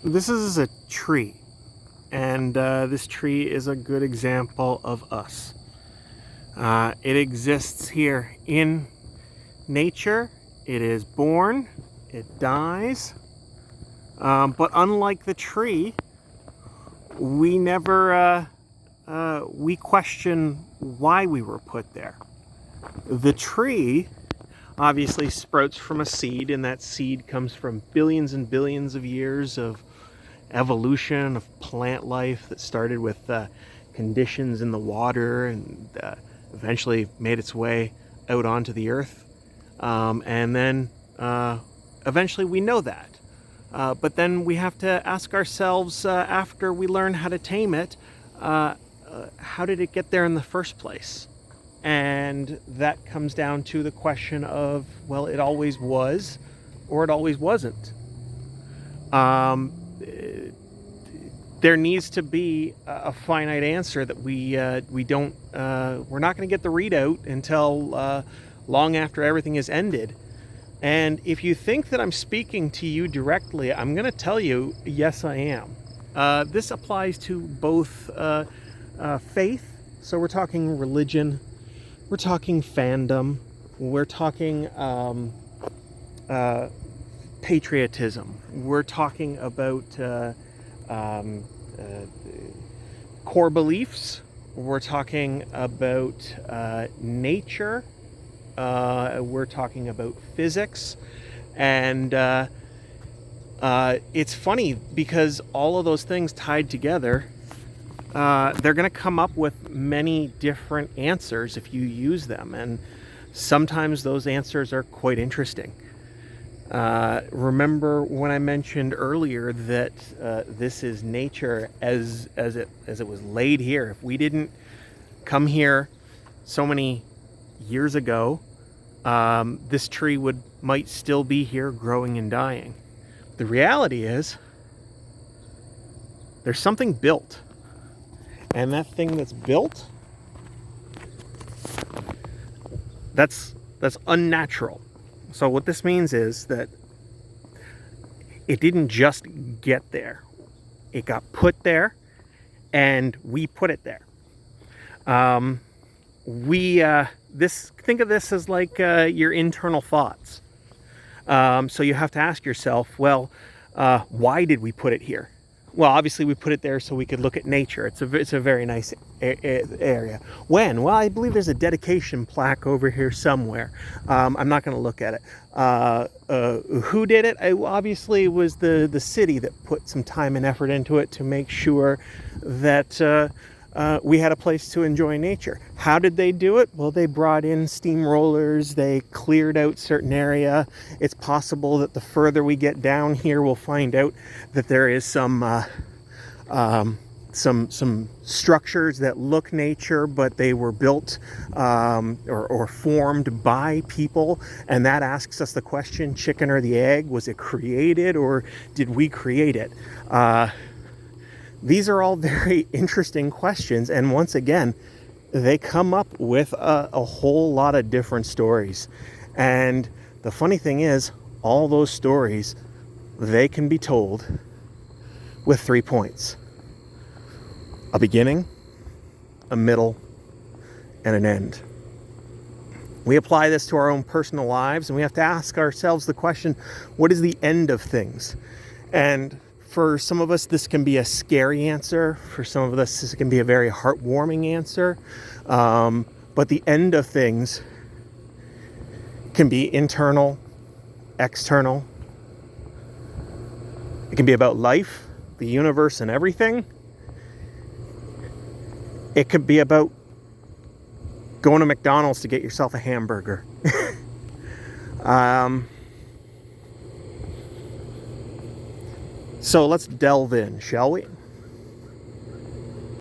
This is a tree, and this tree is a good example of us. It exists here in nature. It is born, it dies, but unlike the tree, we never we question why we were put there. The tree obviously sprouts from a seed, and that seed comes from billions and billions of years of evolution of plant life that started with conditions in the water and eventually made its way out onto the earth. And then eventually we know that. But then we have to ask ourselves, after we learn how to tame it, how did it get there in the first place? And that comes down to the question of, well, it always was, or it always wasn't. There needs to be a finite answer that we're not going to get the readout until long after everything is ended. And if you think that I'm speaking to you directly, I'm going to tell you, yes, I am. This applies to both faith, so we're talking religion, we're talking fandom, we're talking patriotism, we're talking about core beliefs, we're talking about nature, we're talking about physics, and it's funny because all of those things tied together, they're going to come up with many different answers if you use them, and sometimes those answers are quite interesting. Remember when I mentioned earlier that this is nature as it was laid here. If we didn't come here so many years ago, this tree might still be here growing and dying. The reality is there's something built, and that thing that's built, that's unnatural. So what this means is that it didn't just get there. It got put there, and we put it there. Think of this as like your internal thoughts. So you have to ask yourself, well, why did we put it here? Well, obviously we put it there so we could look at nature. It's a very nice area. When? Well, I believe there's a dedication plaque over here somewhere. I'm not going to look at it. Who did it? Obviously, it was the city that put some time and effort into it to make sure that we had a place to enjoy nature. How did they do it? Well, they brought in steamrollers. They cleared out certain area. It's possible that the further we get down here, we'll find out that there is some structures that look nature, but they were built or formed by people. And that asks us the question, chicken or the egg? Was it created, or did we create it? These are all very interesting questions, and once again, they come up with a whole lot of different stories. And the funny thing is, all those stories, they can be told with 3 points: a beginning, a middle, and an end. We apply this to our own personal lives, and we have to ask ourselves the question, what is the end of things? And for some of us, this can be a scary answer. For some of us, this can be a very heartwarming answer. But the end of things can be internal, external. It can be about life, the universe, and everything. It could be about going to McDonald's to get yourself a hamburger. So let's delve in, shall we?